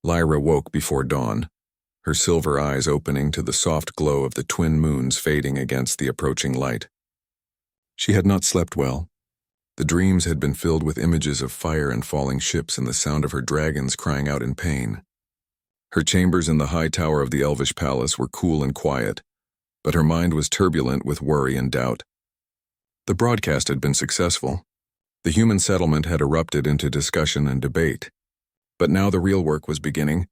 Lyra woke before dawn, her silver eyes opening to the soft glow of the twin moons fading against the approaching light. She had not slept well. The dreams had been filled with images of fire and falling ships and the sound of her dragons crying out in pain. Her chambers in the high tower of the Elvish palace were cool and quiet, but her mind was turbulent with worry and doubt. The broadcast had been successful. The human settlement had erupted into discussion and debate. But now the real work was beginning,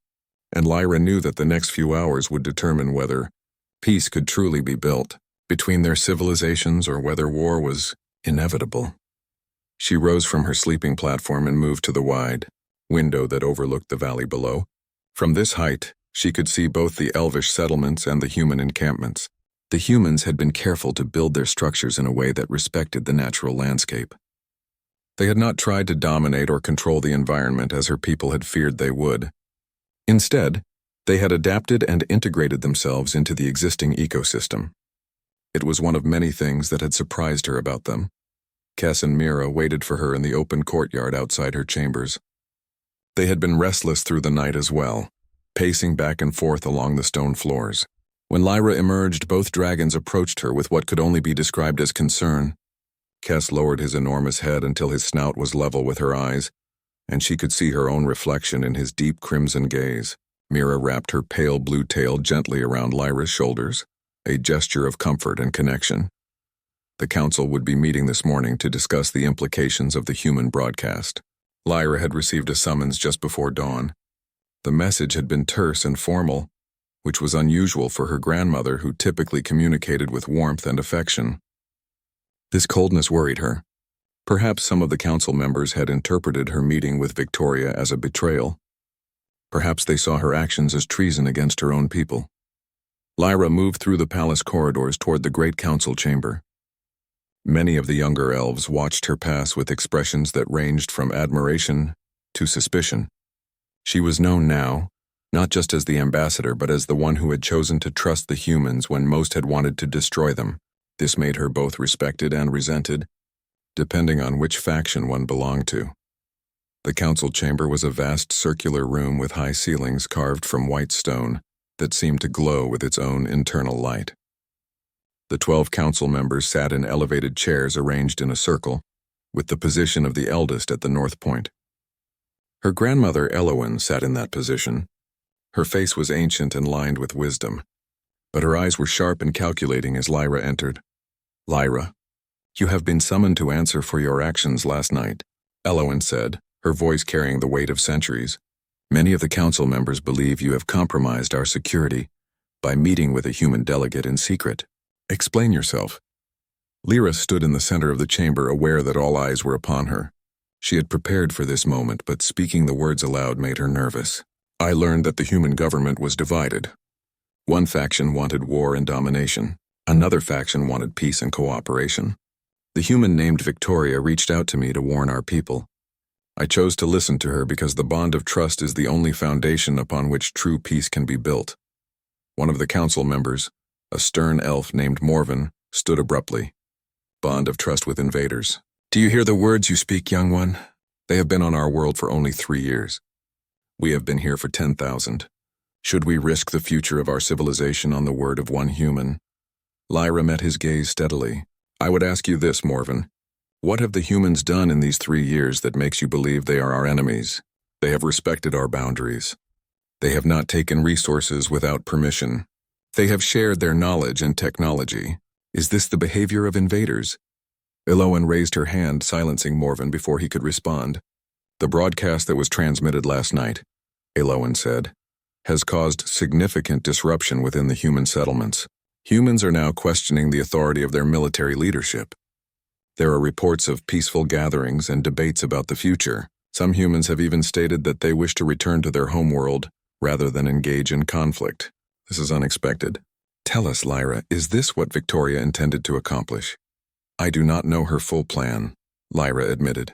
and Lyra knew that the next few hours would determine whether peace could truly be built between their civilizations or whether war was inevitable. She rose from her sleeping platform and moved to the wide window that overlooked the valley below. From this height, she could see both the Elvish settlements and the human encampments. The humans had been careful to build their structures in a way that respected the natural landscape. They had not tried to dominate or control the environment as her people had feared they would. Instead, they had adapted and integrated themselves into the existing ecosystem. It was one of many things that had surprised her about them. Kes and Mira waited for her in the open courtyard outside her chambers. They had been restless through the night as well, pacing back and forth along the stone floors. When Lyra emerged, both dragons approached her with what could only be described as concern. Kes lowered his enormous head until his snout was level with her eyes, and she could see her own reflection in his deep crimson gaze. Mira wrapped her pale blue tail gently around Lyra's shoulders, a gesture of comfort and connection. The council would be meeting this morning to discuss the implications of the human broadcast. Lyra had received a summons just before dawn. The message had been terse and formal, which was unusual for her grandmother, who typically communicated with warmth and affection. This coldness worried her. Perhaps some of the council members had interpreted her meeting with Victoria as a betrayal. Perhaps they saw her actions as treason against her own people. Lyra moved through the palace corridors toward the great council chamber. Many of the younger elves watched her pass with expressions that ranged from admiration to suspicion. She was known now, not just as the ambassador, but as the one who had chosen to trust the humans when most had wanted to destroy them. This made her both respected and resented, depending on which faction one belonged to. The council chamber was a vast circular room with high ceilings carved from white stone that seemed to glow with its own internal light. The 12 council members sat in elevated chairs arranged in a circle, with the position of the eldest at the north point. Her grandmother Elowen sat in that position. Her face was ancient and lined with wisdom, but her eyes were sharp and calculating as Lyra entered. "Lyra, you have been summoned to answer for your actions last night," Elowen said, her voice carrying the weight of centuries. "Many of the council members believe you have compromised our security by meeting with a human delegate in secret. Explain yourself." Lyra stood in the center of the chamber, aware that all eyes were upon her. She had prepared for this moment, but speaking the words aloud made her nervous. "I learned that the human government was divided. One faction wanted war and domination. Another faction wanted peace and cooperation. The human named Victoria reached out to me to warn our people. I chose to listen to her because the bond of trust is the only foundation upon which true peace can be built." One of the council members, a stern elf named Morven, stood abruptly. "Bond of trust with invaders. Do you hear the words you speak, young one? They have been on our world for only 3 years. We have been here for 10,000. Should we risk the future of our civilization on the word of one human?" Lyra met his gaze steadily. "I would ask you this, Morven. What have the humans done in these 3 years that makes you believe they are our enemies? They have respected our boundaries. They have not taken resources without permission. They have shared their knowledge and technology. Is this the behavior of invaders?" Elowen raised her hand, silencing Morven before he could respond. "The broadcast that was transmitted last night," Elowen said, "has caused significant disruption within the human settlements. Humans are now questioning the authority of their military leadership. There are reports of peaceful gatherings and debates about the future. Some humans have even stated that they wish to return to their homeworld rather than engage in conflict. This is unexpected. Tell us, Lyra, is this what Victoria intended to accomplish?" "I do not know her full plan," Lyra admitted.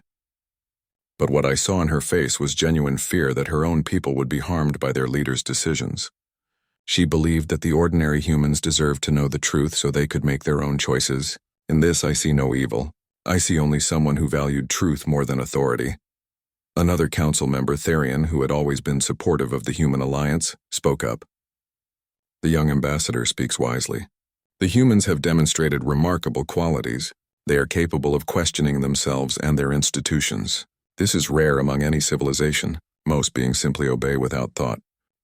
"But what I saw in her face was genuine fear that her own people would be harmed by their leader's decisions. She believed that the ordinary humans deserved to know the truth so they could make their own choices. In this I see no evil. I see only someone who valued truth more than authority." Another council member, Therian, who had always been supportive of the human alliance, spoke up. The young ambassador speaks wisely. The humans have demonstrated remarkable qualities. They are capable of questioning themselves and their institutions. This is rare among any civilization, most being simply obey without thought.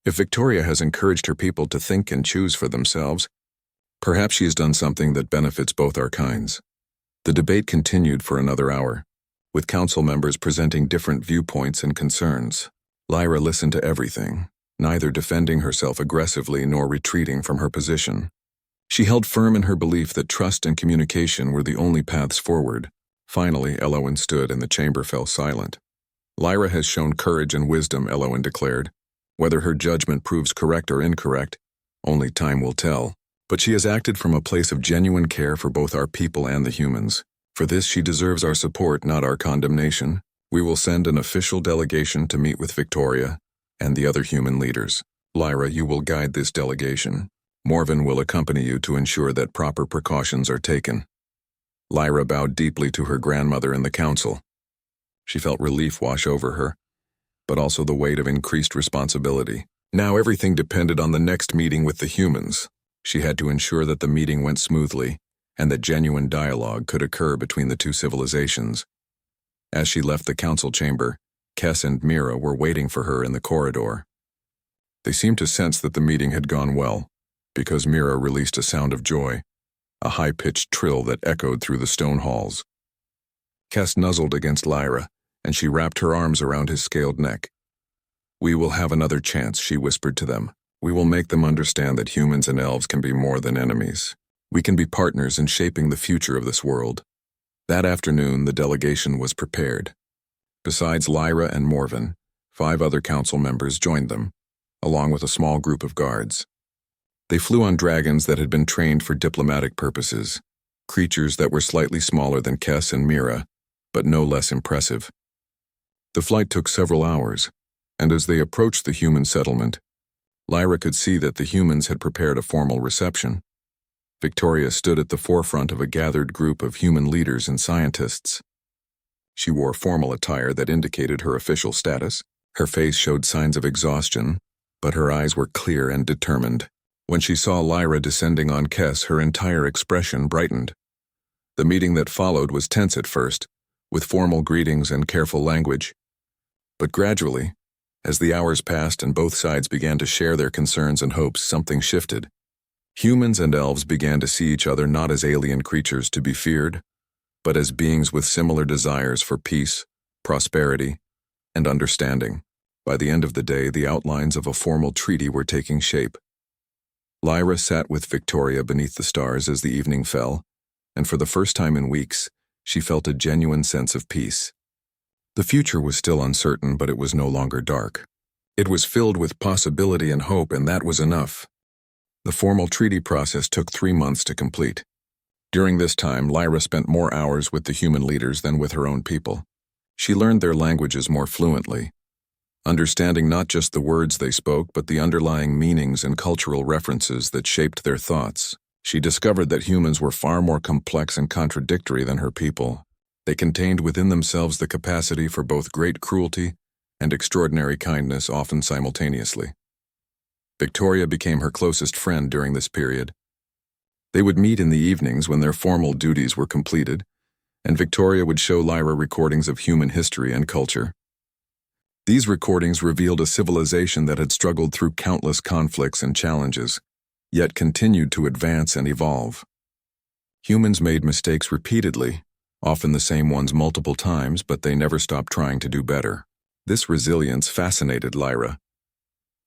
If Victoria has encouraged her people to think and choose for themselves, perhaps she has done something that benefits both our kinds. The debate continued for another hour, with council members presenting different viewpoints and concerns. Lyra listened to everything, neither defending herself aggressively nor retreating from her position. She held firm in her belief that trust and communication were the only paths forward. Finally, Elowen stood and the chamber fell silent. Lyra has shown courage and wisdom, Elowen declared. Whether her judgment proves correct or incorrect, only time will tell. But she has acted from a place of genuine care for both our people and the humans. For this, she deserves our support, not our condemnation. We will send an official delegation to meet with Victoria and the other human leaders. Lyra, you will guide this delegation. Morven will accompany you to ensure that proper precautions are taken. Lyra bowed deeply to her grandmother in the council. She felt relief wash over her, but also the weight of increased responsibility. Now everything depended on the next meeting with the humans. She had to ensure that the meeting went smoothly and that genuine dialogue could occur between the two civilizations. As she left the council chamber, Kes and Mira were waiting for her in the corridor. They seemed to sense that the meeting had gone well, because Mira released a sound of joy, a high-pitched trill that echoed through the stone halls. Kes nuzzled against Lyra, and she wrapped her arms around his scaled neck. We will have another chance, she whispered to them. We will make them understand that humans and elves can be more than enemies. We can be partners in shaping the future of this world. That afternoon, the delegation was prepared. Besides Lyra and Morven, 5 other council members joined them, along with a small group of guards. They flew on dragons that had been trained for diplomatic purposes, creatures that were slightly smaller than Kes and Mira, but no less impressive. The flight took several hours, and as they approached the human settlement, Lyra could see that the humans had prepared a formal reception. Victoria stood at the forefront of a gathered group of human leaders and scientists. She wore formal attire that indicated her official status. Her face showed signs of exhaustion, but her eyes were clear and determined. When she saw Lyra descending on Kes, her entire expression brightened. The meeting that followed was tense at first, with formal greetings and careful language. But gradually, as the hours passed and both sides began to share their concerns and hopes, something shifted. Humans and elves began to see each other not as alien creatures to be feared, but as beings with similar desires for peace, prosperity, and understanding. By the end of the day, the outlines of a formal treaty were taking shape. Lyra sat with Victoria beneath the stars as the evening fell, and for the first time in weeks, she felt a genuine sense of peace. The future was still uncertain, but it was no longer dark. It was filled with possibility and hope, and that was enough. The formal treaty process took 3 months to complete. During this time, Lyra spent more hours with the human leaders than with her own people. She learned their languages more fluently, understanding not just the words they spoke, but the underlying meanings and cultural references that shaped their thoughts. She discovered that humans were far more complex and contradictory than her people. They contained within themselves the capacity for both great cruelty and extraordinary kindness, often simultaneously. Victoria became her closest friend during this period. They would meet in the evenings when their formal duties were completed, and Victoria would show Lyra recordings of human history and culture. These recordings revealed a civilization that had struggled through countless conflicts and challenges, yet continued to advance and evolve. Humans made mistakes repeatedly, often the same ones multiple times, but they never stopped trying to do better. This resilience fascinated Lyra.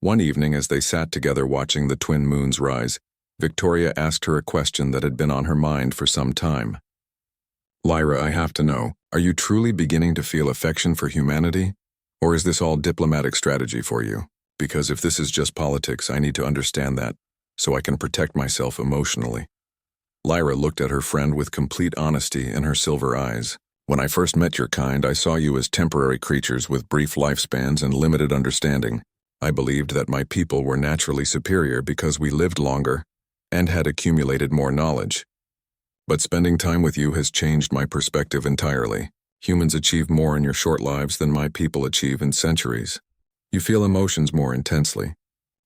One evening, as they sat together watching the twin moons rise, Victoria asked her a question that had been on her mind for some time. Lyra, I have to know, are you truly beginning to feel affection for humanity? Or is this all diplomatic strategy for you? Because if this is just politics, I need to understand that, so I can protect myself emotionally. Lyra looked at her friend with complete honesty in her silver eyes. When I first met your kind, I saw you as temporary creatures with brief lifespans and limited understanding. I believed that my people were naturally superior because we lived longer and had accumulated more knowledge. But spending time with you has changed my perspective entirely. Humans achieve more in your short lives than my people achieve in centuries. You feel emotions more intensely.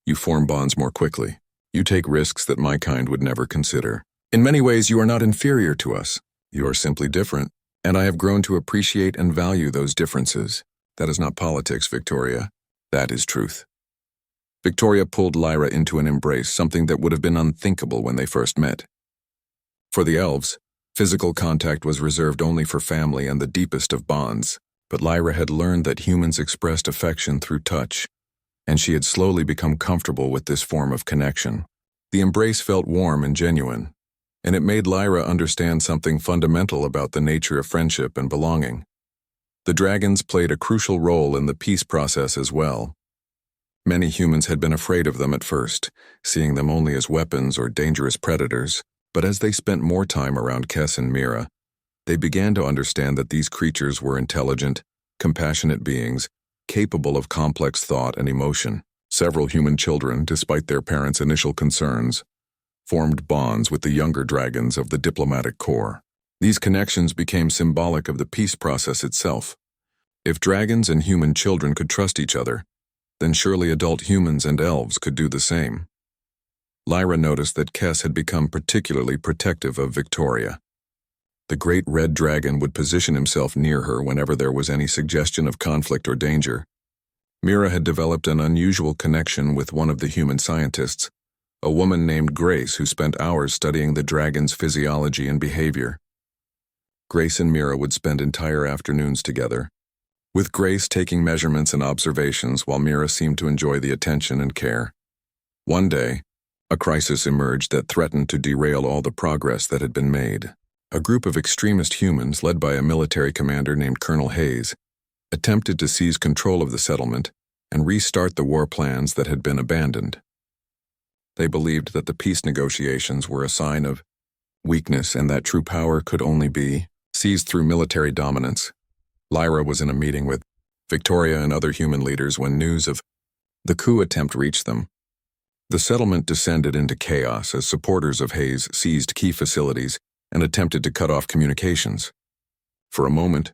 You form bonds more quickly. You take risks that my kind would never consider. In many ways, you are not inferior to us. You are simply different, and I have grown to appreciate and value those differences. That is not politics, Victoria. That is truth. Victoria pulled Lyra into an embrace, something that would have been unthinkable when they first met. For the elves, physical contact was reserved only for family and the deepest of bonds, but Lyra had learned that humans expressed affection through touch, and she had slowly become comfortable with this form of connection. The embrace felt warm and genuine, and it made Lyra understand something fundamental about the nature of friendship and belonging. The dragons played a crucial role in the peace process as well. Many humans had been afraid of them at first, seeing them only as weapons or dangerous predators, but as they spent more time around Kes and Mira, they began to understand that these creatures were intelligent, compassionate beings, capable of complex thought and emotion. Several human children, despite their parents' initial concerns, formed bonds with the younger dragons of the diplomatic corps. These connections became symbolic of the peace process itself. If dragons and human children could trust each other, then surely adult humans and elves could do the same. Lyra noticed that Kes had become particularly protective of Victoria. The great red dragon would position himself near her whenever there was any suggestion of conflict or danger. Mira had developed an unusual connection with one of the human scientists, a woman named Grace who spent hours studying the dragon's physiology and behavior. Grace and Mira would spend entire afternoons together, with Grace taking measurements and observations while Mira seemed to enjoy the attention and care. One day, a crisis emerged that threatened to derail all the progress that had been made. A group of extremist humans, led by a military commander named Colonel Hayes, attempted to seize control of the settlement and restart the war plans that had been abandoned. They believed that the peace negotiations were a sign of weakness and that true power could only be seized through military dominance. Lyra was in a meeting with Victoria and other human leaders when news of the coup attempt reached them. The settlement descended into chaos as supporters of Hayes seized key facilities and attempted to cut off communications. For a moment,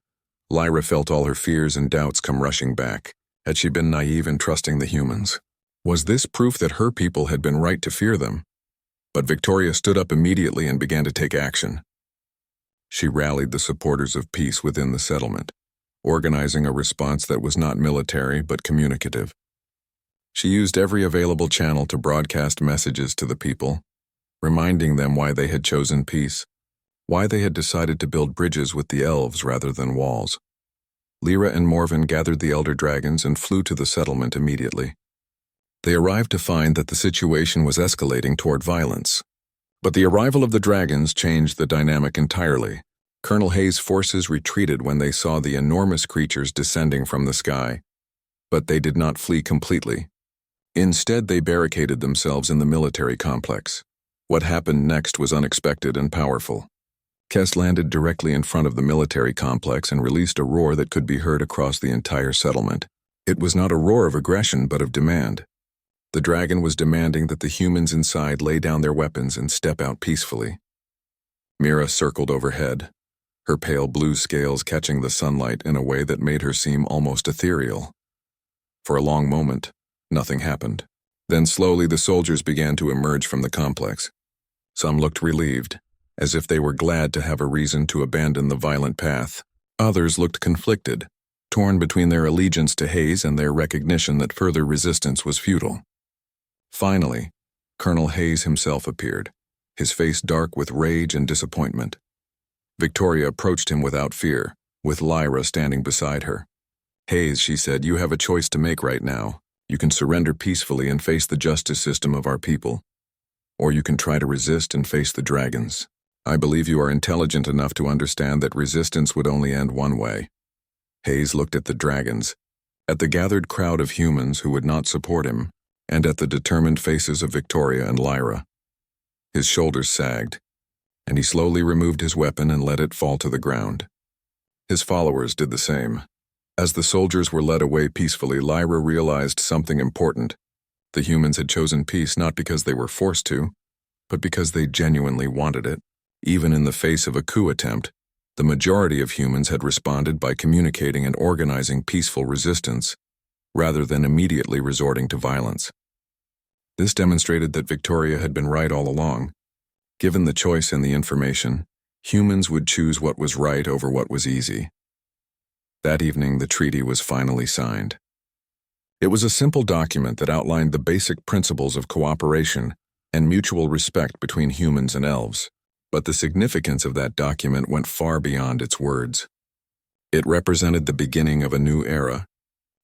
Lyra felt all her fears and doubts come rushing back. Had she been naive in trusting the humans? Was this proof that her people had been right to fear them? But Victoria stood up immediately and began to take action. She rallied the supporters of peace within the settlement, organizing a response that was not military but communicative. She used every available channel to broadcast messages to the people, reminding them why they had chosen peace, why they had decided to build bridges with the elves rather than walls. Lyra and Morven gathered the elder dragons and flew to the settlement immediately. They arrived to find that the situation was escalating toward violence. But the arrival of the dragons changed the dynamic entirely. Colonel Hayes' forces retreated when they saw the enormous creatures descending from the sky. But they did not flee completely. Instead, they barricaded themselves in the military complex. What happened next was unexpected and powerful. Kes landed directly in front of the military complex and released a roar that could be heard across the entire settlement. It was not a roar of aggression but of demand. The dragon was demanding that the humans inside lay down their weapons and step out peacefully. Mira circled overhead, her pale blue scales catching the sunlight in a way that made her seem almost ethereal. For a long moment, nothing happened. Then slowly the soldiers began to emerge from the complex. Some looked relieved, as if they were glad to have a reason to abandon the violent path. Others looked conflicted, torn between their allegiance to Hayes and their recognition that further resistance was futile. Finally, Colonel Hayes himself appeared, his face dark with rage and disappointment. Victoria approached him without fear, with Lyra standing beside her. "Hayes," she said, "you have a choice to make right now. You can surrender peacefully and face the justice system of our people, or you can try to resist and face the dragons. I believe you are intelligent enough to understand that resistance would only end one way." Hayes looked at the dragons, at the gathered crowd of humans who would not support him, and at the determined faces of Victoria and Lyra. His shoulders sagged, and he slowly removed his weapon and let it fall to the ground. His followers did the same. As the soldiers were led away peacefully, Lyra realized something important. The humans had chosen peace not because they were forced to, but because they genuinely wanted it. Even in the face of a coup attempt, The majority of humans had responded by communicating and organizing peaceful resistance, rather than immediately resorting to violence. This demonstrated that Victoria had been right all along. Given the choice and the information, humans would choose what was right over what was easy. That evening, the treaty was finally signed. It was a simple document that outlined the basic principles of cooperation and mutual respect between humans and elves, but the significance of that document went far beyond its words. It represented the beginning of a new era,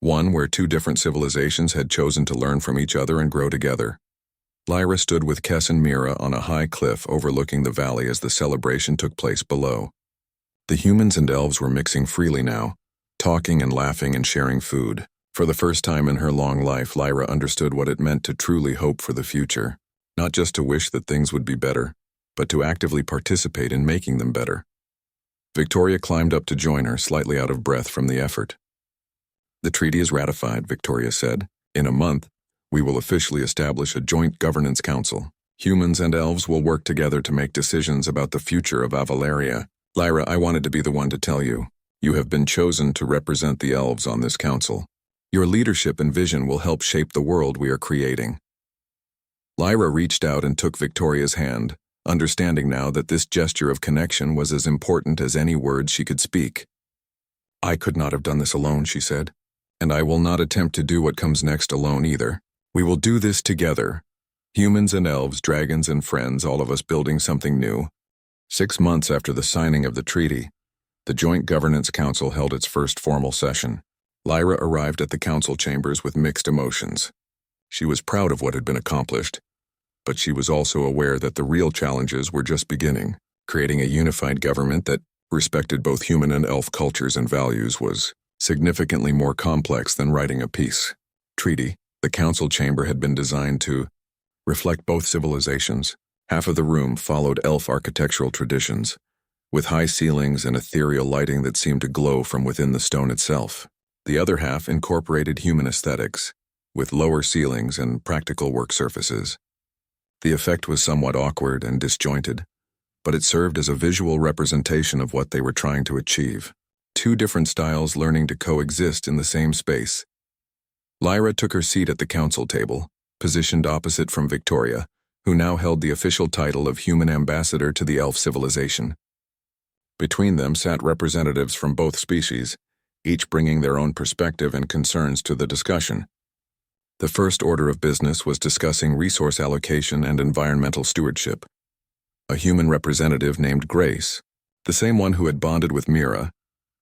one where two different civilizations had chosen to learn from each other and grow together. Lyra stood with Kes and Mira on a high cliff overlooking the valley as the celebration took place below. The humans and elves were mixing freely now, talking and laughing and sharing food. For the first time in her long life, Lyra understood what it meant to truly hope for the future, not just to wish that things would be better, but to actively participate in making them better. Victoria climbed up to join her, slightly out of breath from the effort. "The treaty is ratified," Victoria said. "In a month, we will officially establish a joint governance council. Humans and elves will work together to make decisions about the future of Avalaria. Lyra, I wanted to be the one to tell you. You have been chosen to represent the elves on this council. Your leadership and vision will help shape the world we are creating." Lyra reached out and took Victoria's hand, understanding now that this gesture of connection was as important as any words she could speak. "I could not have done this alone," she said, "and I will not attempt to do what comes next alone either. We will do this together. Humans and elves, dragons and friends, all of us building something new." 6 months after the signing of the treaty, the Joint Governance Council held its first formal session. Lyra arrived at the council chambers with mixed emotions. She was proud of what had been accomplished, but she was also aware that the real challenges were just beginning. Creating a unified government that respected both human and elf cultures and values was significantly more complex than writing a peace treaty. The council chamber had been designed to reflect both civilizations. Half of the room followed elf architectural traditions, with high ceilings and ethereal lighting that seemed to glow from within the stone itself. The other half incorporated human aesthetics, with lower ceilings and practical work surfaces. The effect was somewhat awkward and disjointed, but it served as a visual representation of what they were trying to achieve. Two different styles learning to coexist in the same space. Lyra took her seat at the council table, positioned opposite from Victoria, who now held the official title of Human Ambassador to the Elf civilization. Between them sat representatives from both species, each bringing their own perspective and concerns to the discussion. The first order of business was discussing resource allocation and environmental stewardship. A human representative named Grace, the same one who had bonded with Mira,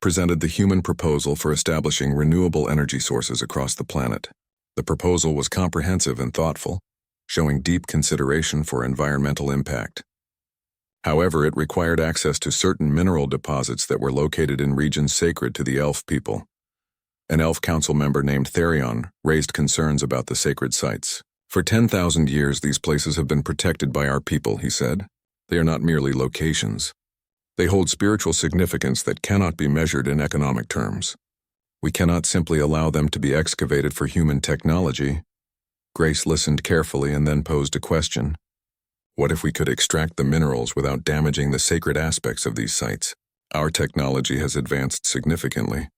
presented the human proposal for establishing renewable energy sources across the planet. The proposal was comprehensive and thoughtful, showing deep consideration for environmental impact. However, it required access to certain mineral deposits that were located in regions sacred to the elf people. An elf council member named Therion raised concerns about the sacred sites. "For 10,000 years, these places have been protected by our people," he said. "They are not merely locations. They hold spiritual significance that cannot be measured in economic terms. We cannot simply allow them to be excavated for human technology." Grace listened carefully and then posed a question. "What if we could extract the minerals without damaging the sacred aspects of these sites? Our technology has advanced significantly.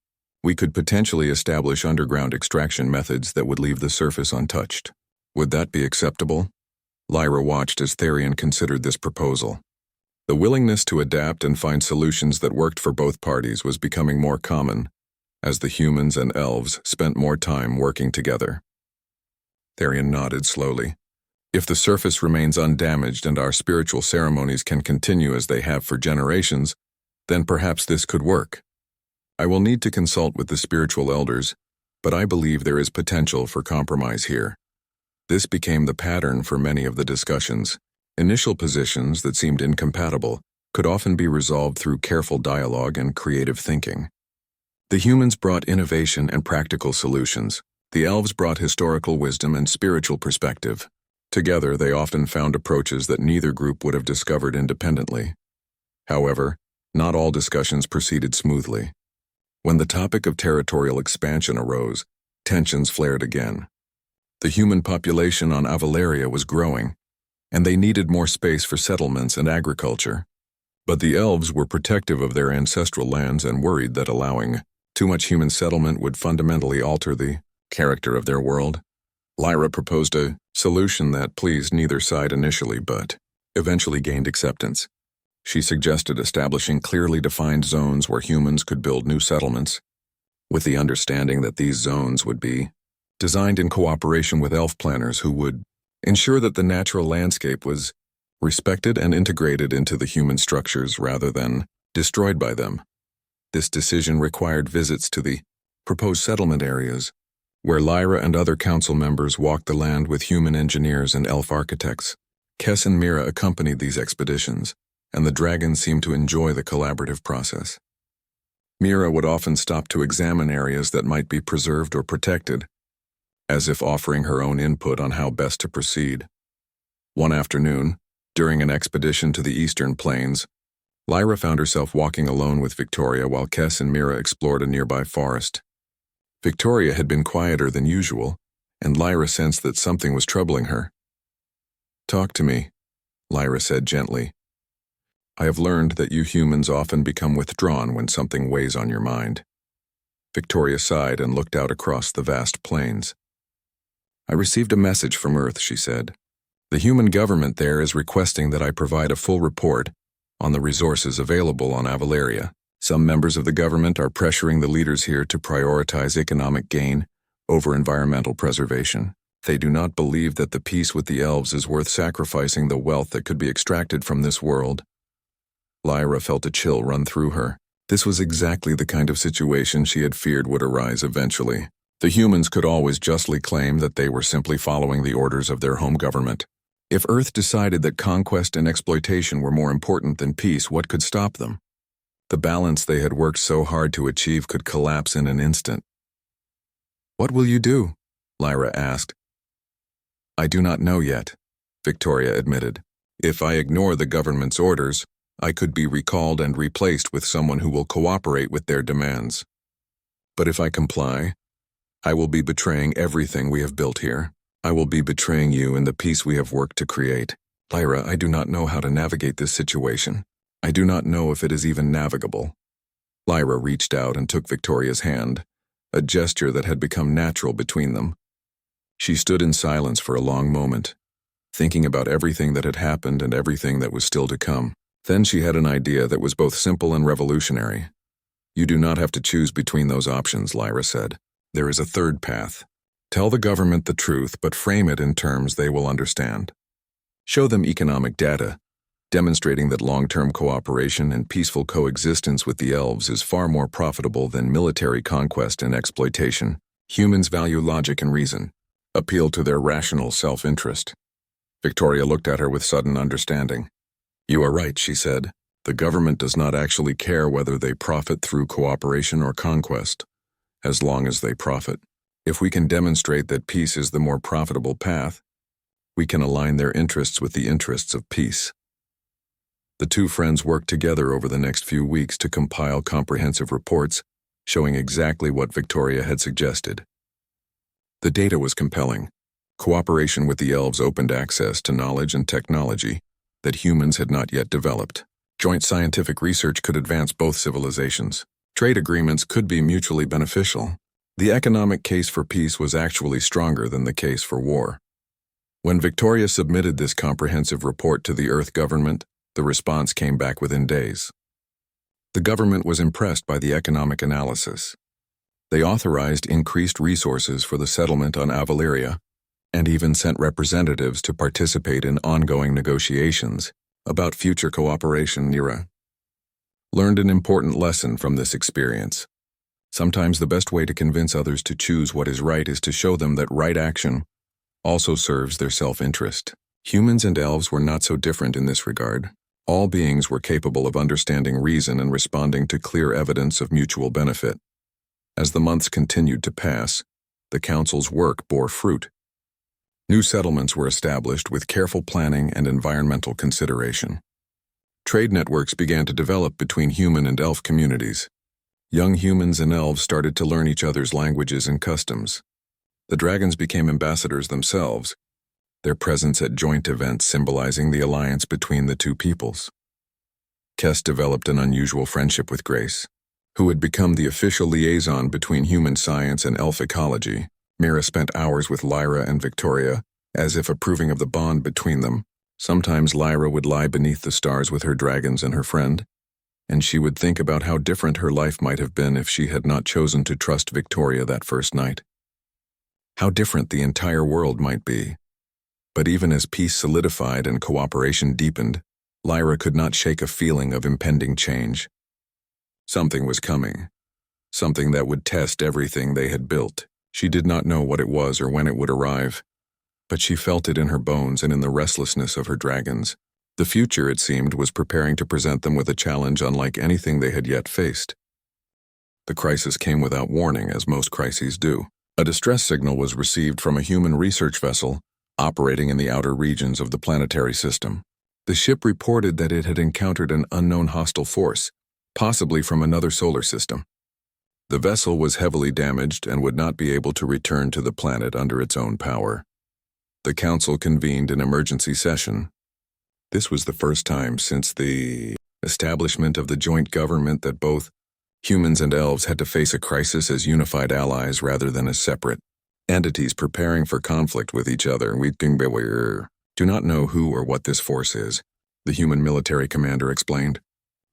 We could potentially establish underground extraction methods that would leave the surface untouched. Would that be acceptable?" Lyra watched as Therion considered this proposal. The willingness to adapt and find solutions that worked for both parties was becoming more common, as the humans and elves spent more time working together. Therion nodded slowly. "If the surface remains undamaged and our spiritual ceremonies can continue as they have for generations, then perhaps this could work. I will need to consult with the spiritual elders, but I believe there is potential for compromise here." This became the pattern for many of the discussions. Initial positions that seemed incompatible could often be resolved through careful dialogue and creative thinking. The humans brought innovation and practical solutions. The elves brought historical wisdom and spiritual perspective. Together, they often found approaches that neither group would have discovered independently. However, not all discussions proceeded smoothly. When the topic of territorial expansion arose, tensions flared again. The human population on Avalaria was growing, and they needed more space for settlements and agriculture. But the elves were protective of their ancestral lands and worried that allowing too much human settlement would fundamentally alter the character of their world. Lyra proposed a solution that pleased neither side initially but eventually gained acceptance. She suggested establishing clearly defined zones where humans could build new settlements, with the understanding that these zones would be designed in cooperation with elf planners who would ensure that the natural landscape was respected and integrated into the human structures rather than destroyed by them. This decision required visits to the proposed settlement areas, where Lyra and other council members walked the land with human engineers and elf architects. Kess and Mira accompanied these expeditions, and the dragons seemed to enjoy the collaborative process. Mira would often stop to examine areas that might be preserved or protected, as if offering her own input on how best to proceed. One afternoon, during an expedition to the eastern plains, Lyra found herself walking alone with Victoria while Kess and Mira explored a nearby forest. Victoria had been quieter than usual, and Lyra sensed that something was troubling her. "Talk to me," Lyra said gently. "I have learned that you humans often become withdrawn when something weighs on your mind." Victoria sighed and looked out across the vast plains. "I received a message from Earth," she said. "The human government there is requesting that I provide a full report on the resources available on Avaleria. Some members of the government are pressuring the leaders here to prioritize economic gain over environmental preservation. They do not believe that the peace with the elves is worth sacrificing the wealth that could be extracted from this world." Lyra felt a chill run through her. This was exactly the kind of situation she had feared would arise eventually. The humans could always justly claim that they were simply following the orders of their home government. If Earth decided that conquest and exploitation were more important than peace, what could stop them? The balance they had worked so hard to achieve could collapse in an instant. "What will you do?" Lyra asked. "I do not know yet," Victoria admitted. "If I ignore the government's orders, I could be recalled and replaced with someone who will cooperate with their demands. But if I comply, I will be betraying everything we have built here. I will be betraying you and the peace we have worked to create. Lyra, I do not know how to navigate this situation. I do not know if it is even navigable." Lyra reached out and took Victoria's hand, a gesture that had become natural between them. She stood in silence for a long moment, thinking about everything that had happened and everything that was still to come. Then she had an idea that was both simple and revolutionary. "You do not have to choose between those options," Lyra said. "There is a third path. Tell the government the truth, but frame it in terms they will understand. Show them economic data, demonstrating that long-term cooperation and peaceful coexistence with the elves is far more profitable than military conquest and exploitation. Humans value logic and reason. Appeal to their rational self-interest." Victoria looked at her with sudden understanding. "You are right," she said. "The government does not actually care whether they profit through cooperation or conquest, as long as they profit. If we can demonstrate that peace is the more profitable path, we can align their interests with the interests of peace." The two friends worked together over the next few weeks to compile comprehensive reports showing exactly what Victoria had suggested. The data was compelling. Cooperation with the elves opened access to knowledge and technology that humans had not yet developed. Joint scientific research could advance both civilizations. Trade agreements could be mutually beneficial. The economic case for peace was actually stronger than the case for war. When Victoria submitted this comprehensive report to the Earth government, the response came back within days. The government was impressed by the economic analysis. They authorized increased resources for the settlement on Avaleria, and even sent representatives to participate in ongoing negotiations about future cooperation. Lyra learned an important lesson from this experience. Sometimes the best way to convince others to choose what is right is to show them that right action also serves their self-interest. Humans and elves were not so different in this regard. All beings were capable of understanding reason and responding to clear evidence of mutual benefit. As the months continued to pass, the council's work bore fruit. New settlements were established with careful planning and environmental consideration. Trade networks began to develop between human and elf communities. Young humans and elves started to learn each other's languages and customs. The dragons became ambassadors themselves, their presence at joint events symbolizing the alliance between the two peoples. Kess developed an unusual friendship with Grace, who had become the official liaison between human science and elf ecology. Mira spent hours with Lyra and Victoria, as if approving of the bond between them. Sometimes Lyra would lie beneath the stars with her dragons and her friend, and she would think about how different her life might have been if she had not chosen to trust Victoria that first night. How different the entire world might be. But even as peace solidified and cooperation deepened, Lyra could not shake a feeling of impending change. Something was coming. Something that would test everything they had built. She did not know what it was or when it would arrive, but she felt it in her bones and in the restlessness of her dragons. The future, it seemed, was preparing to present them with a challenge unlike anything they had yet faced. The crisis came without warning, as most crises do. A distress signal was received from a human research vessel operating in the outer regions of the planetary system. The ship reported that it had encountered an unknown hostile force, possibly from another solar system. The vessel was heavily damaged and would not be able to return to the planet under its own power. The Council convened an emergency session. This was the first time since the establishment of the joint government that both humans and elves had to face a crisis as unified allies rather than as separate entities preparing for conflict with each other. We do not know who or what this force is, the human military commander explained.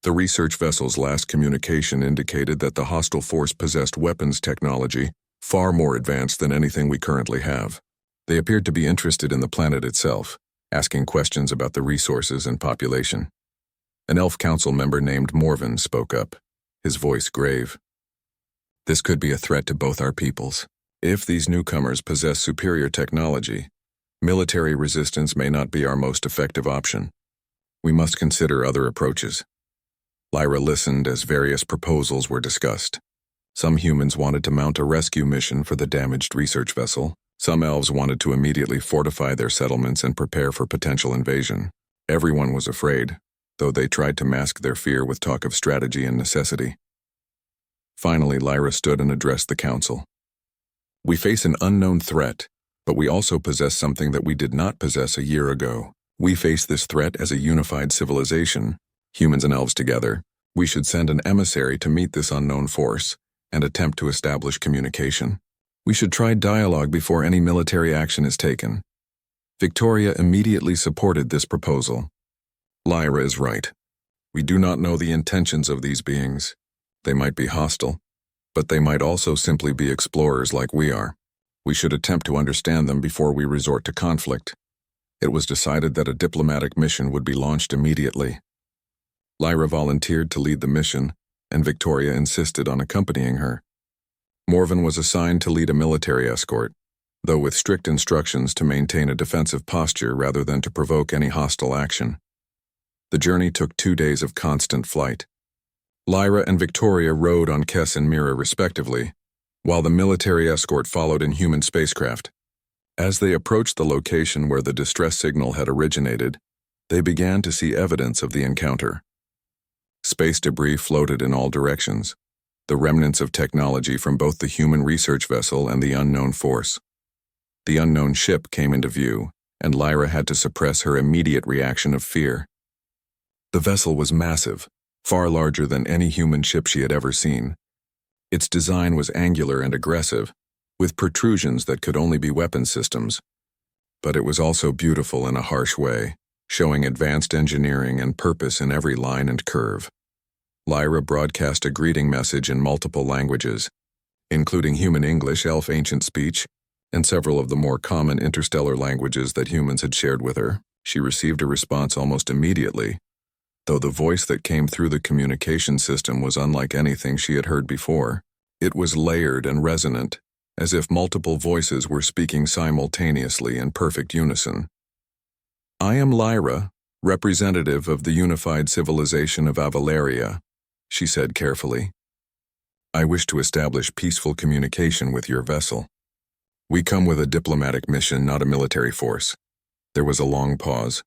The research vessel's last communication indicated that the hostile force possessed weapons technology far more advanced than anything we currently have. They appeared to be interested in the planet itself, asking questions about the resources and population. An elf council member named Morven spoke up, his voice grave. This could be a threat to both our peoples. If these newcomers possess superior technology, military resistance may not be our most effective option. We must consider other approaches. Lyra listened as various proposals were discussed. Some humans wanted to mount a rescue mission for the damaged research vessel. Some elves wanted to immediately fortify their settlements and prepare for potential invasion. Everyone was afraid, though they tried to mask their fear with talk of strategy and necessity. Finally, Lyra stood and addressed the council. We face an unknown threat, but we also possess something that we did not possess a year ago. We face this threat as a unified civilization, humans and elves together. We should send an emissary to meet this unknown force and attempt to establish communication. We should try dialogue before any military action is taken. Victoria immediately supported this proposal. Lyra is right. We do not know the intentions of these beings. They might be hostile, but they might also simply be explorers like we are. We should attempt to understand them before we resort to conflict. It was decided that a diplomatic mission would be launched immediately. Lyra volunteered to lead the mission, and Victoria insisted on accompanying her. Morven was assigned to lead a military escort, though with strict instructions to maintain a defensive posture rather than to provoke any hostile action. The journey took 2 days of constant flight. Lyra and Victoria rode on Kess and Mira respectively, while the military escort followed in human spacecraft. As they approached the location where the distress signal had originated, they began to see evidence of the encounter. Space debris floated in all directions, the remnants of technology from both the human research vessel and the unknown force. The unknown ship came into view, and Lyra had to suppress her immediate reaction of fear. The vessel was massive, far larger than any human ship she had ever seen. Its design was angular and aggressive, with protrusions that could only be weapon systems. But it was also beautiful in a harsh way, showing advanced engineering and purpose in every line and curve. Lyra broadcast a greeting message in multiple languages, including human English, elf ancient speech, and several of the more common interstellar languages that humans had shared with her. She received a response almost immediately, though the voice that came through the communication system was unlike anything she had heard before. It was layered and resonant, as if multiple voices were speaking simultaneously in perfect unison. I am Lyra, representative of the unified civilization of Avalaria, she said carefully. I wish to establish peaceful communication with your vessel. We come with a diplomatic mission, not a military force. There was a long pause.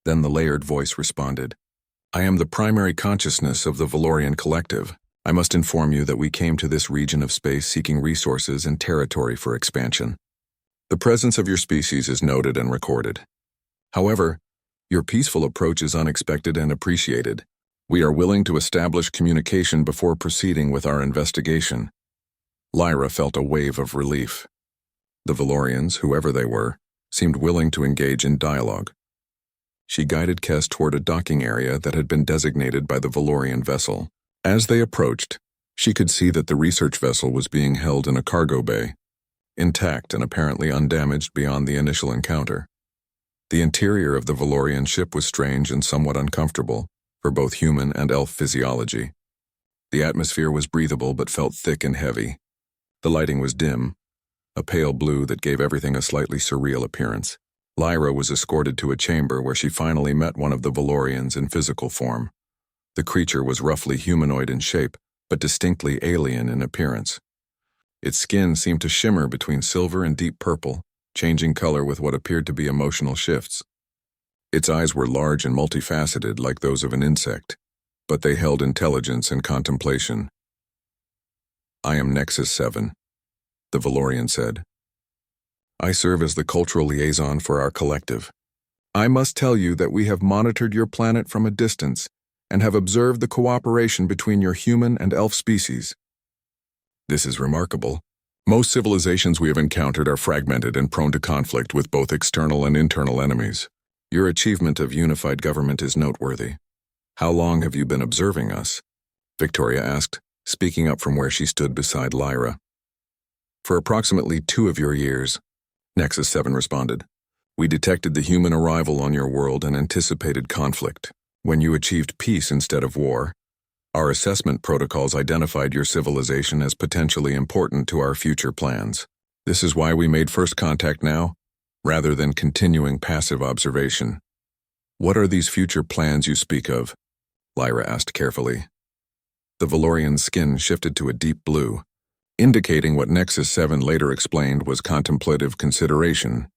Then the layered voice responded. I am the primary consciousness of the Valorian collective. I must inform you that we came to this region of space seeking resources and territory for expansion. The presence of your species is noted and recorded. However, your peaceful approach is unexpected and appreciated. We are willing to establish communication before proceeding with our investigation. Lyra felt a wave of relief. The Valorians, whoever they were, seemed willing to engage in dialogue. She guided Kes toward a docking area that had been designated by the Valorian vessel. As they approached, she could see that the research vessel was being held in a cargo bay, intact and apparently undamaged beyond the initial encounter. The interior of the Valorian ship was strange and somewhat uncomfortable for both human and elf physiology. The atmosphere was breathable but felt thick and heavy. The lighting was dim, a pale blue that gave everything a slightly surreal appearance. Lyra was escorted to a chamber where she finally met one of the Valorians in physical form. The creature was roughly humanoid in shape, but distinctly alien in appearance. Its skin seemed to shimmer between silver and deep purple, changing color with what appeared to be emotional shifts. Its eyes were large and multifaceted like those of an insect, but they held intelligence and contemplation. "I am Nexus 7, the Valorian said. "I serve as the cultural liaison for our collective. I must tell you that we have monitored your planet from a distance and have observed the cooperation between your human and elf species. This is remarkable. Most civilizations we have encountered are fragmented and prone to conflict with both external and internal enemies. Your achievement of unified government is noteworthy. How long have you been observing us?" Victoria asked, speaking up from where she stood beside Lyra. "For approximately 2 of your years," Nexus 7 responded. "We detected the human arrival on your world and anticipated conflict. When you achieved peace instead of war, our assessment protocols identified your civilization as potentially important to our future plans. This is why we made first contact now, rather than continuing passive observation." "What are these future plans you speak of?" Lyra asked carefully. The Valorian's skin shifted to a deep blue, indicating what Nexus 7 later explained was contemplative consideration.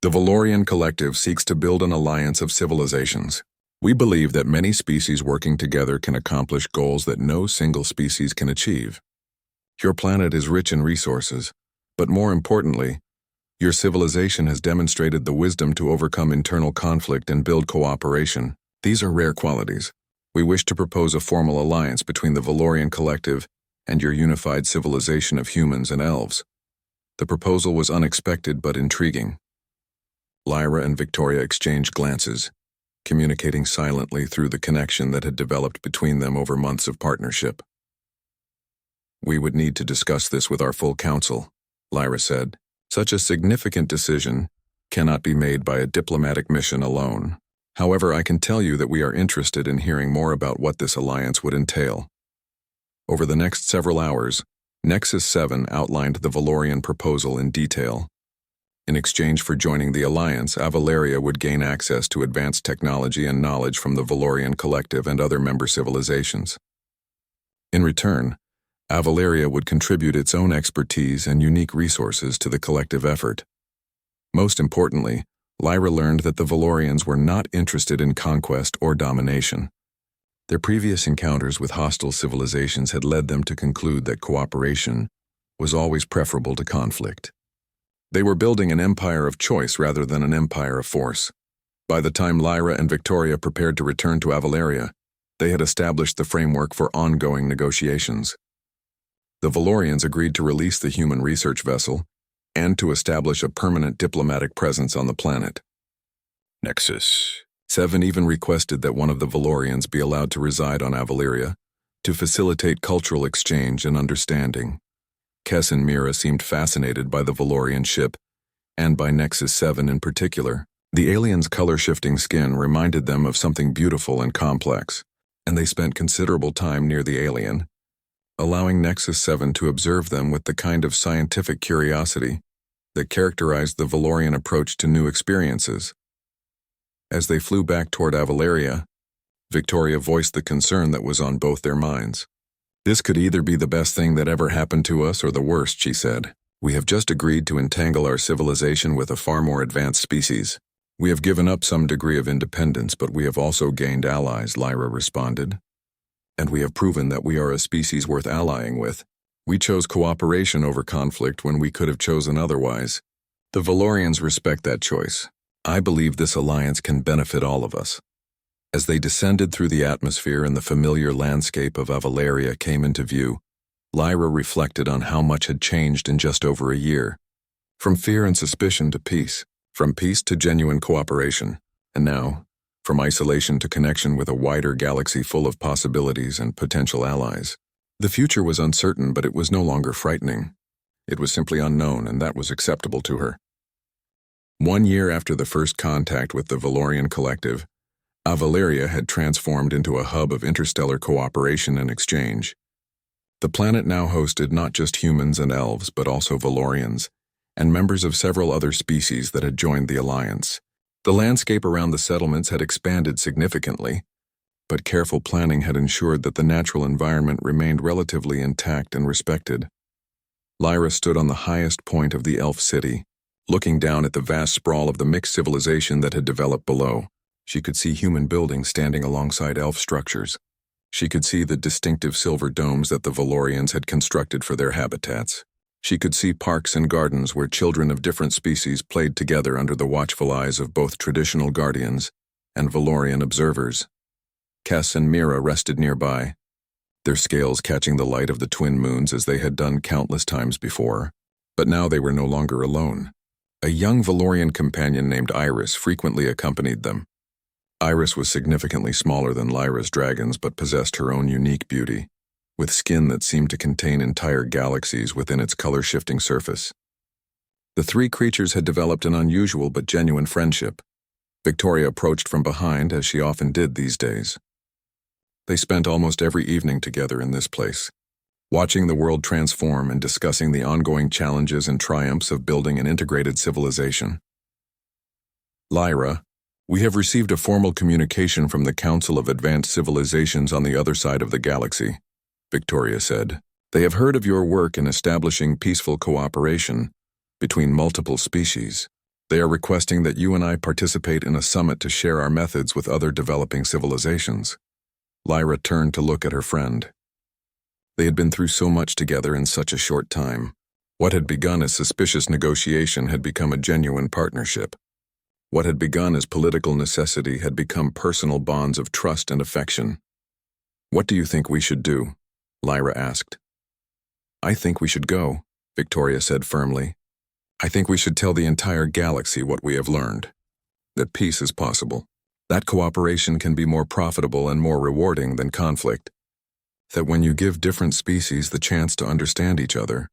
"The Valorian Collective seeks to build an alliance of civilizations. We believe that many species working together can accomplish goals that no single species can achieve. Your planet is rich in resources, but more importantly, your civilization has demonstrated the wisdom to overcome internal conflict and build cooperation. These are rare qualities. We wish to propose a formal alliance between the Valorian Collective and your unified civilization of humans and elves." The proposal was unexpected but intriguing. Lyra and Victoria exchanged glances, communicating silently through the connection that had developed between them over months of partnership. "We would need to discuss this with our full council," Lyra said. "Such a significant decision cannot be made by a diplomatic mission alone. However, I can tell you that we are interested in hearing more about what this alliance would entail." Over the next several hours, Nexus 7 outlined the Valorian proposal in detail. In exchange for joining the alliance, Avaleria would gain access to advanced technology and knowledge from the Valorian Collective and other member civilizations. In return, Avaleria would contribute its own expertise and unique resources to the collective effort. Most importantly, Lyra learned that the Valorians were not interested in conquest or domination. Their previous encounters with hostile civilizations had led them to conclude that cooperation was always preferable to conflict. They were building an empire of choice rather than an empire of force. By the time Lyra and Victoria prepared to return to Avaleria, they had established the framework for ongoing negotiations. The Valorians agreed to release the human research vessel and to establish a permanent diplomatic presence on the planet. Nexus 7 even requested that one of the Valorians be allowed to reside on Avaleria to facilitate cultural exchange and understanding. Kes and Mira seemed fascinated by the Valorian ship, and by Nexus 7 in particular. The aliens' color-shifting skin reminded them of something beautiful and complex, and they spent considerable time near the alien, allowing Nexus 7 to observe them with the kind of scientific curiosity that characterized the Valorian approach to new experiences. As they flew back toward Avaleria, Victoria voiced the concern that was on both their minds. "This could either be the best thing that ever happened to us or the worst," she said. "We have just agreed to entangle our civilization with a far more advanced species. We have given up some degree of independence, but we have also gained allies," Lyra responded. "And we have proven that we are a species worth allying with. We chose cooperation over conflict when we could have chosen otherwise. The Valorians respect that choice. I believe this alliance can benefit all of us." As they descended through the atmosphere and the familiar landscape of Avalaria came into view, Lyra reflected on how much had changed in just over a year. From fear and suspicion to peace, from peace to genuine cooperation, and now, from isolation to connection with a wider galaxy full of possibilities and potential allies. The future was uncertain, but it was no longer frightening. It was simply unknown, and that was acceptable to her. 1 year after the first contact with the Valorian collective, Avalaria had transformed into a hub of interstellar cooperation and exchange. The planet now hosted not just humans and elves, but also Valorians, and members of several other species that had joined the alliance. The landscape around the settlements had expanded significantly, but careful planning had ensured that the natural environment remained relatively intact and respected. Lyra stood on the highest point of the elf city, looking down at the vast sprawl of the mixed civilization that had developed below. She could see human buildings standing alongside elf structures. She could see the distinctive silver domes that the Valorians had constructed for their habitats. She could see parks and gardens where children of different species played together under the watchful eyes of both traditional guardians and Valorian observers. Kes and Mira rested nearby, their scales catching the light of the twin moons as they had done countless times before. But now they were no longer alone. A young Valorian companion named Iris frequently accompanied them. Iris was significantly smaller than Lyra's dragons, but possessed her own unique beauty, with skin that seemed to contain entire galaxies within its color-shifting surface. The three creatures had developed an unusual but genuine friendship. Victoria approached from behind, as she often did these days. They spent almost every evening together in this place, watching the world transform and discussing the ongoing challenges and triumphs of building an integrated civilization. Lyra, we have received a formal communication from the Council of Advanced Civilizations on the other side of the galaxy, Victoria said. They have heard of your work in establishing peaceful cooperation between multiple species. They are requesting that you and I participate in a summit to share our methods with other developing civilizations. Lyra turned to look at her friend. They had been through so much together in such a short time. What had begun as suspicious negotiation had become a genuine partnership. What had begun as political necessity had become personal bonds of trust and affection. What do you think we should do? Lyra asked. I think we should go, Victoria said firmly. I think we should tell the entire galaxy what we have learned. That peace is possible. That cooperation can be more profitable and more rewarding than conflict. That when you give different species the chance to understand each other,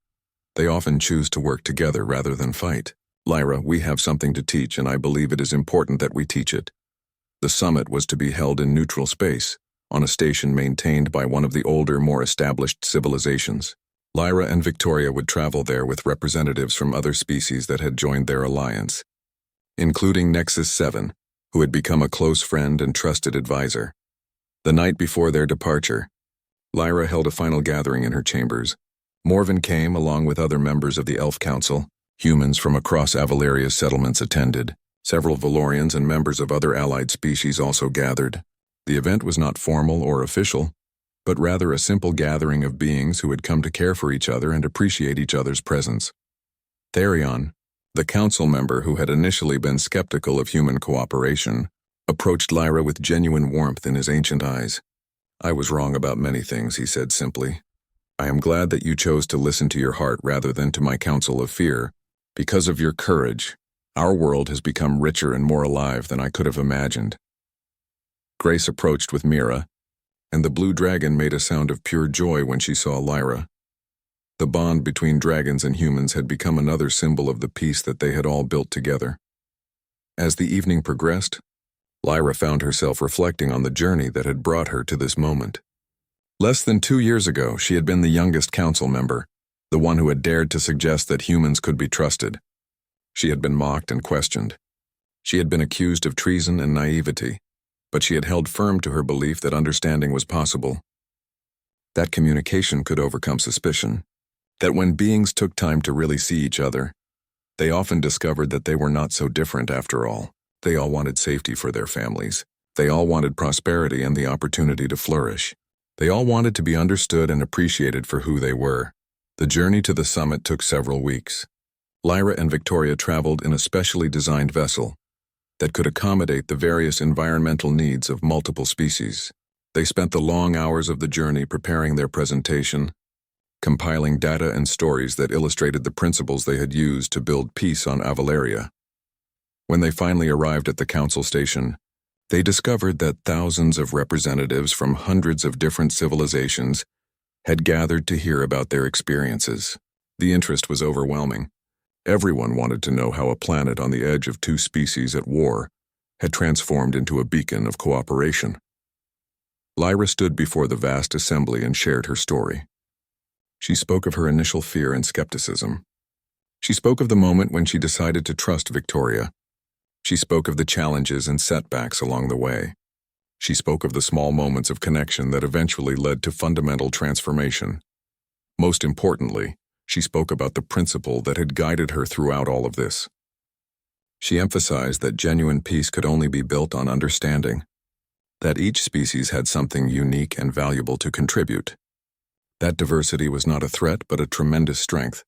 they often choose to work together rather than fight. Lyra, we have something to teach, and I believe it is important that we teach it. The summit was to be held in neutral space, on a station maintained by one of the older, more established civilizations. Lyra and Victoria would travel there with representatives from other species that had joined their alliance, including Nexus 7, who had become a close friend and trusted advisor. The night before their departure, Lyra held a final gathering in her chambers. Morven came along with other members of the Elf Council. Humans from across Avalaria's settlements attended. Several Valorians and members of other allied species also gathered. The event was not formal or official, but rather a simple gathering of beings who had come to care for each other and appreciate each other's presence. Therion, the council member who had initially been skeptical of human cooperation, approached Lyra with genuine warmth in his ancient eyes. I was wrong about many things, he said simply. I am glad that you chose to listen to your heart rather than to my counsel of fear. Because of your courage, our world has become richer and more alive than I could have imagined. Grace approached with Mira, and the blue dragon made a sound of pure joy when she saw Lyra. The bond between dragons and humans had become another symbol of the peace that they had all built together. As the evening progressed, Lyra found herself reflecting on the journey that had brought her to this moment. Less than 2 years ago, she had been the youngest council member, the one who had dared to suggest that humans could be trusted. She had been mocked and questioned. She had been accused of treason and naivety, but she had held firm to her belief that understanding was possible. That communication could overcome suspicion. That when beings took time to really see each other, they often discovered that they were not so different after all. They all wanted safety for their families. They all wanted prosperity and the opportunity to flourish. They all wanted to be understood and appreciated for who they were. The journey to the summit took several weeks. Lyra and Victoria traveled in a specially designed vessel, that could accommodate the various environmental needs of multiple species. They spent the long hours of the journey preparing their presentation, compiling data and stories that illustrated the principles they had used to build peace on Avalaria. When they finally arrived at the council station, they discovered that thousands of representatives from hundreds of different civilizations had gathered to hear about their experiences. The interest was overwhelming. Everyone wanted to know how a planet on the edge of two species at war had transformed into a beacon of cooperation. Lyra stood before the vast assembly and shared her story. She spoke of her initial fear and skepticism. She spoke of the moment when she decided to trust Victoria. She spoke of the challenges and setbacks along the way. She spoke of the small moments of connection that eventually led to fundamental transformation. Most importantly, she spoke about the principle that had guided her throughout all of this. She emphasized that genuine peace could only be built on understanding, that each species had something unique and valuable to contribute. That diversity was not a threat but a tremendous strength.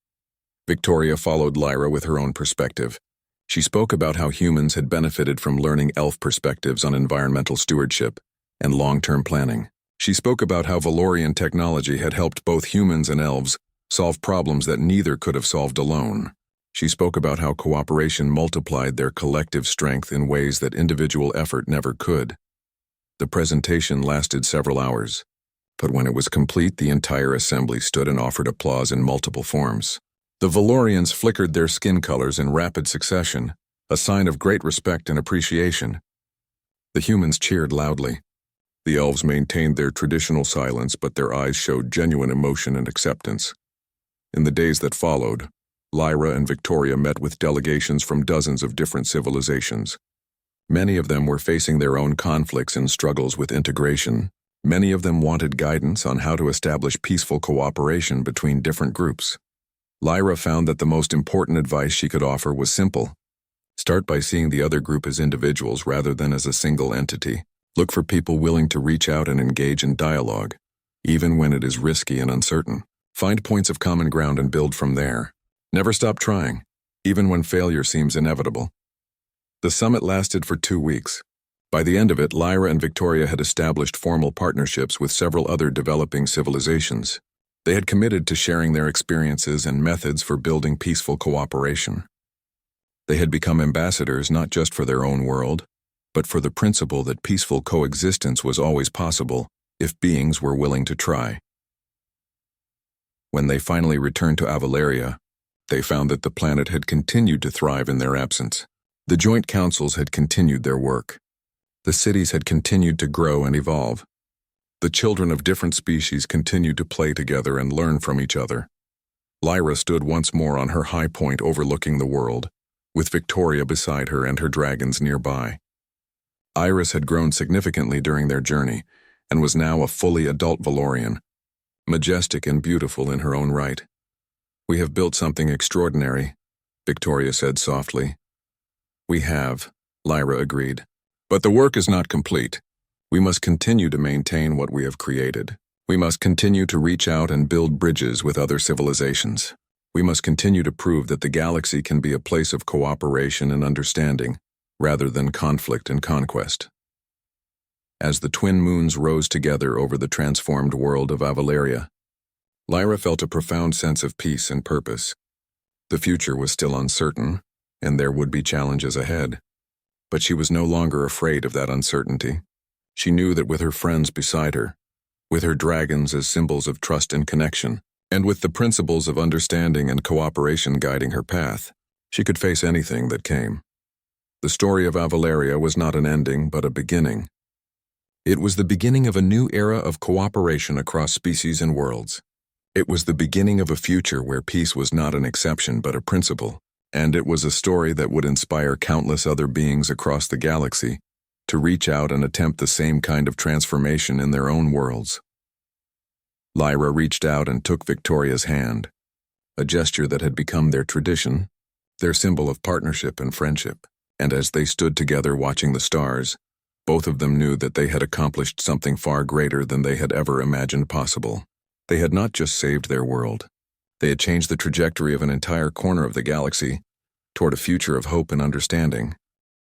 Victoria followed Lyra with her own perspective. She spoke about how humans had benefited from learning elf perspectives on environmental stewardship and long-term planning. She spoke about how Valorian technology had helped both humans and elves solve problems that neither could have solved alone. She spoke about how cooperation multiplied their collective strength in ways that individual effort never could. The presentation lasted several hours, but when it was complete, the entire assembly stood and offered applause in multiple forms. The Valorians flickered their skin colors in rapid succession, a sign of great respect and appreciation. The humans cheered loudly. The elves maintained their traditional silence, but their eyes showed genuine emotion and acceptance. In the days that followed, Lyra and Victoria met with delegations from dozens of different civilizations. Many of them were facing their own conflicts and struggles with integration. Many of them wanted guidance on how to establish peaceful cooperation between different groups. Lyra found that the most important advice she could offer was simple. Start by seeing the other group as individuals rather than as a single entity. Look for people willing to reach out and engage in dialogue, even when it is risky and uncertain. Find points of common ground and build from there. Never stop trying, even when failure seems inevitable. The summit lasted for 2 weeks. By the end of it, Lyra and Victoria had established formal partnerships with several other developing civilizations. They had committed to sharing their experiences and methods for building peaceful cooperation. They had become ambassadors not just for their own world, but for the principle that peaceful coexistence was always possible if beings were willing to try. When they finally returned to Avalaria, they found that the planet had continued to thrive in their absence. The joint councils had continued their work. The cities had continued to grow and evolve. The children of different species continued to play together and learn from each other. Lyra stood once more on her high point overlooking the world, with Victoria beside her and her dragons nearby. Iris had grown significantly during their journey and was now a fully adult Valorian, majestic and beautiful in her own right. "We have built something extraordinary," Victoria said softly. "We have," Lyra agreed. "But the work is not complete. We must continue to maintain what we have created. We must continue to reach out and build bridges with other civilizations. We must continue to prove that the galaxy can be a place of cooperation and understanding, rather than conflict and conquest." As the twin moons rose together over the transformed world of Avalaria, Lyra felt a profound sense of peace and purpose. The future was still uncertain, and there would be challenges ahead. But she was no longer afraid of that uncertainty. She knew that with her friends beside her, with her dragons as symbols of trust and connection, and with the principles of understanding and cooperation guiding her path, she could face anything that came. The story of Avalaria was not an ending, but a beginning. It was the beginning of a new era of cooperation across species and worlds. It was the beginning of a future where peace was not an exception but a principle, and it was a story that would inspire countless other beings across the galaxy to reach out and attempt the same kind of transformation in their own worlds. Lyra reached out and took Victoria's hand, a gesture that had become their tradition, their symbol of partnership and friendship. And as they stood together watching the stars, both of them knew that they had accomplished something far greater than they had ever imagined possible. They had not just saved their world. They had changed the trajectory of an entire corner of the galaxy toward a future of hope and understanding.